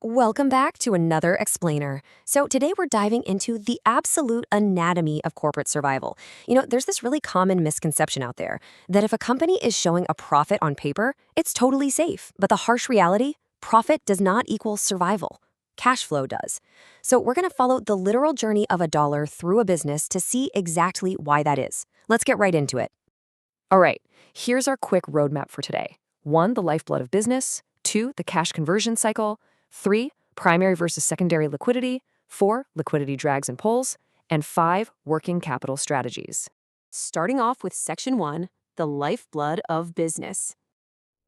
Welcome back to another explainer. So today we're diving into the absolute anatomy of corporate survival. There's this really common misconception out there that if a company is showing a profit on paper, it's totally safe. But the harsh reality, profit does not equal survival. Cash flow does. So we're going to follow the literal journey of a dollar through a business to see exactly why that is. Let's get right into it. All right, here's our quick roadmap for today. 1, the lifeblood of business. 2, the cash conversion cycle. 3, primary versus secondary liquidity. 4, liquidity drags and pulls. And 5, working capital strategies. Starting off with Section 1, the lifeblood of business.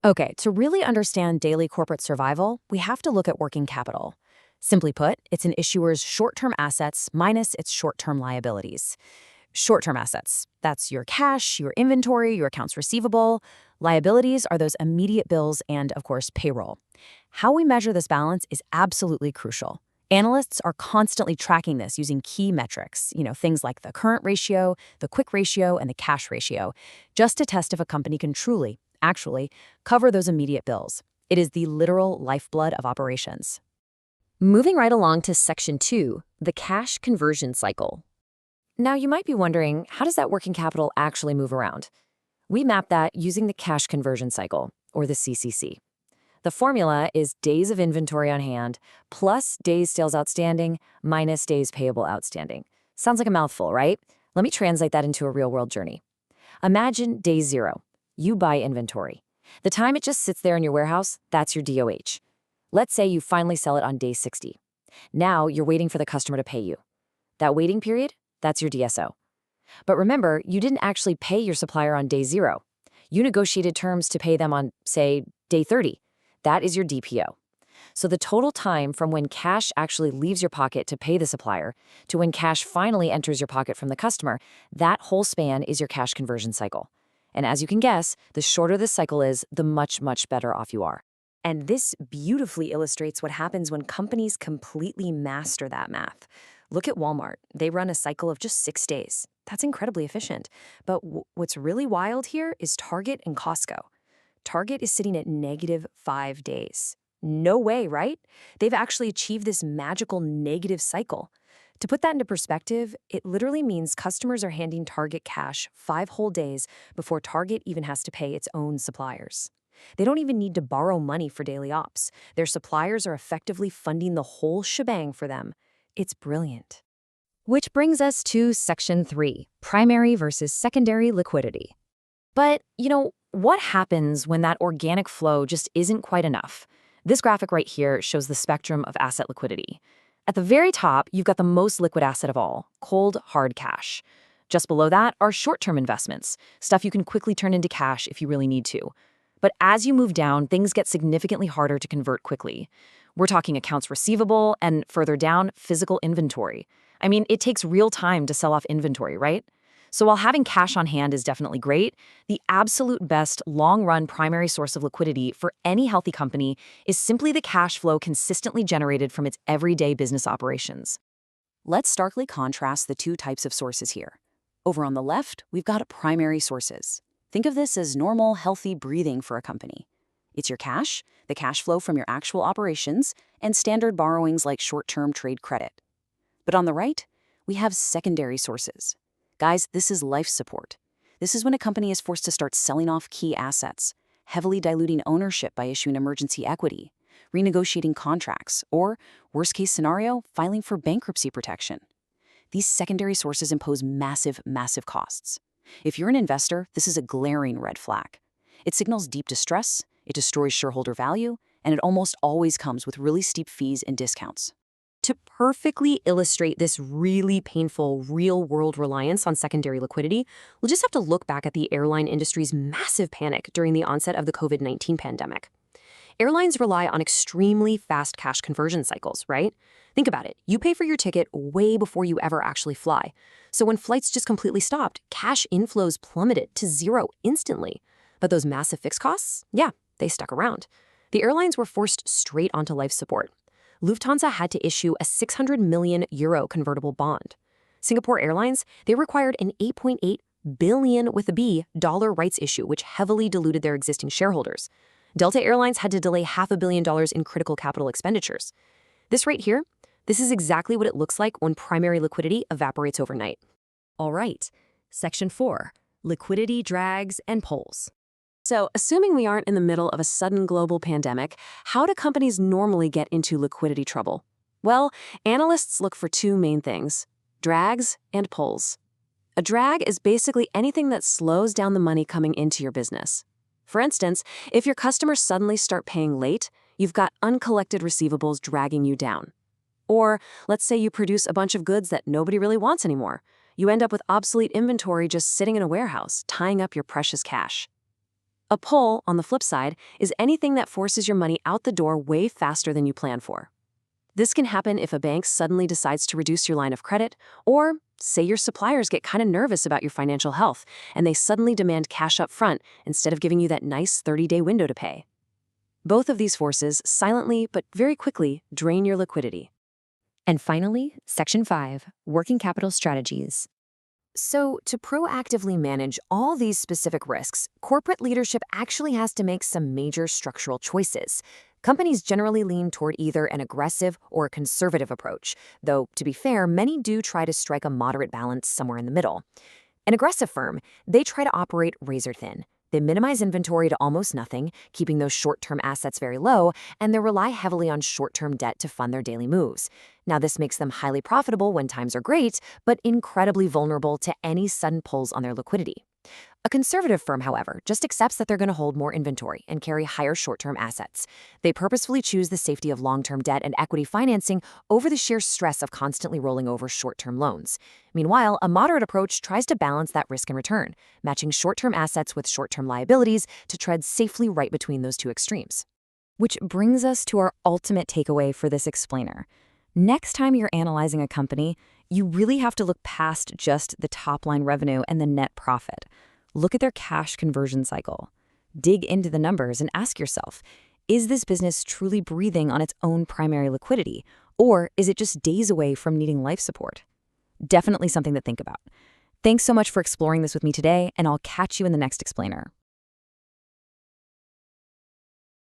Okay, to really understand daily corporate survival, we have to look at working capital. Simply put, it's an issuer's short-term assets minus its short-term liabilities. Short-term assets, that's your cash, your inventory, your accounts receivable. Liabilities are those immediate bills and, of course, payroll. How we measure this balance is absolutely crucial. Analysts are constantly tracking this using key metrics, things like the current ratio, the quick ratio, and the cash ratio, just to test if a company can truly, actually, cover those immediate bills. It is the literal lifeblood of operations. Moving right along to Section 2, the cash conversion cycle. Now, you might be wondering, how does that working capital actually move around? We map that using the cash conversion cycle, or the CCC. The formula is days of inventory on hand plus days sales outstanding minus days payable outstanding. Sounds like a mouthful, right? Let me translate that into a real-world journey. Imagine day 0. You buy inventory. The time it just sits there in your warehouse, that's your DOH. Let's say you finally sell it on day 60. Now you're waiting for the customer to pay you. That waiting period, that's your DSO. But remember, you didn't actually pay your supplier on day 0. You negotiated terms to pay them on, say, day 30. That is your DPO. So the total time from when cash actually leaves your pocket to pay the supplier to when cash finally enters your pocket from the customer, that whole span is your cash conversion cycle. And as you can guess, the shorter this cycle is, the much better off you are. And this beautifully illustrates what happens when companies completely master that math. Look at Walmart. They run a cycle of just 6 days. That's incredibly efficient. But what's really wild here is Target and Costco. Target is sitting at -5 days. No way, right? They've actually achieved this magical negative cycle. To put that into perspective, it literally means customers are handing Target cash 5 whole days before Target even has to pay its own suppliers. They don't even need to borrow money for daily ops. Their suppliers are effectively funding the whole shebang for them. It's brilliant. Which brings us to Section 3, primary versus secondary liquidity. But, what happens when that organic flow just isn't quite enough? This graphic right here shows the spectrum of asset liquidity. At the very top, you've got the most liquid asset of all, cold, hard cash. Just below that are short-term investments, stuff you can quickly turn into cash if you really need to. But as you move down, things get significantly harder to convert quickly. We're talking accounts receivable and, further down, physical inventory. I mean, it takes real time to sell off inventory, right? So while having cash on hand is definitely great, the absolute best long-run primary source of liquidity for any healthy company is simply the cash flow consistently generated from its everyday business operations. Let's starkly contrast the two types of sources here. Over on the left, we've got primary sources. Think of this as normal, healthy breathing for a company. It's your cash, the cash flow from your actual operations, and standard borrowings like short-term trade credit. But on the right, we have secondary sources. Guys, this is life support. This is when a company is forced to start selling off key assets, heavily diluting ownership by issuing emergency equity, renegotiating contracts, or, worst-case scenario, filing for bankruptcy protection. These secondary sources impose massive costs. If you're an investor, this is a glaring red flag. It signals deep distress, it destroys shareholder value, and it almost always comes with really steep fees and discounts. To perfectly illustrate this really painful real-world reliance on secondary liquidity, we'll just have to look back at the airline industry's massive panic during the onset of the COVID-19 pandemic. Airlines rely on extremely fast cash conversion cycles, right? Think about it. You pay for your ticket way before you ever actually fly. So when flights just completely stopped, cash inflows plummeted to 0 instantly. But those massive fixed costs, yeah, they stuck around. The airlines were forced straight onto life support. Lufthansa had to issue a €600 million convertible bond. Singapore Airlines, they required an $8.8 billion with a B dollar rights issue, which heavily diluted their existing shareholders. Delta Airlines had to delay $500 million in critical capital expenditures. This right here, this is exactly what it looks like when primary liquidity evaporates overnight. All right, Section 4, liquidity drags and pulls. So, assuming we aren't in the middle of a sudden global pandemic, how do companies normally get into liquidity trouble? Well, analysts look for two main things: drags and pulls. A drag is basically anything that slows down the money coming into your business. For instance, if your customers suddenly start paying late, you've got uncollected receivables dragging you down. Or let's say you produce a bunch of goods that nobody really wants anymore. You end up with obsolete inventory just sitting in a warehouse, tying up your precious cash. A pull, on the flip side, is anything that forces your money out the door way faster than you plan for. This can happen if a bank suddenly decides to reduce your line of credit, or say your suppliers get kind of nervous about your financial health and they suddenly demand cash up front instead of giving you that nice 30-day window to pay. Both of these forces silently but very quickly drain your liquidity. And finally, Section 5, working capital strategies. So, to proactively manage all these specific risks, corporate leadership actually has to make some major structural choices. Companies generally lean toward either an aggressive or a conservative approach, though, to be fair, many do try to strike a moderate balance somewhere in the middle. An aggressive firm, they try to operate razor thin. They minimize inventory to almost nothing, keeping those short-term assets very low, and they rely heavily on short-term debt to fund their daily moves. Now, this makes them highly profitable when times are great, but incredibly vulnerable to any sudden pulls on their liquidity. A conservative firm, however, just accepts that they're going to hold more inventory and carry higher short-term assets. They purposefully choose the safety of long-term debt and equity financing over the sheer stress of constantly rolling over short-term loans. Meanwhile, a moderate approach tries to balance that risk and return, matching short-term assets with short-term liabilities to tread safely right between those two extremes. Which brings us to our ultimate takeaway for this explainer. Next time you're analyzing a company, you really have to look past just the top-line revenue and the net profit. Look at their cash conversion cycle. Dig into the numbers and ask yourself, is this business truly breathing on its own primary liquidity, or is it just days away from needing life support? Definitely something to think about. Thanks so much for exploring this with me today, and I'll catch you in the next explainer.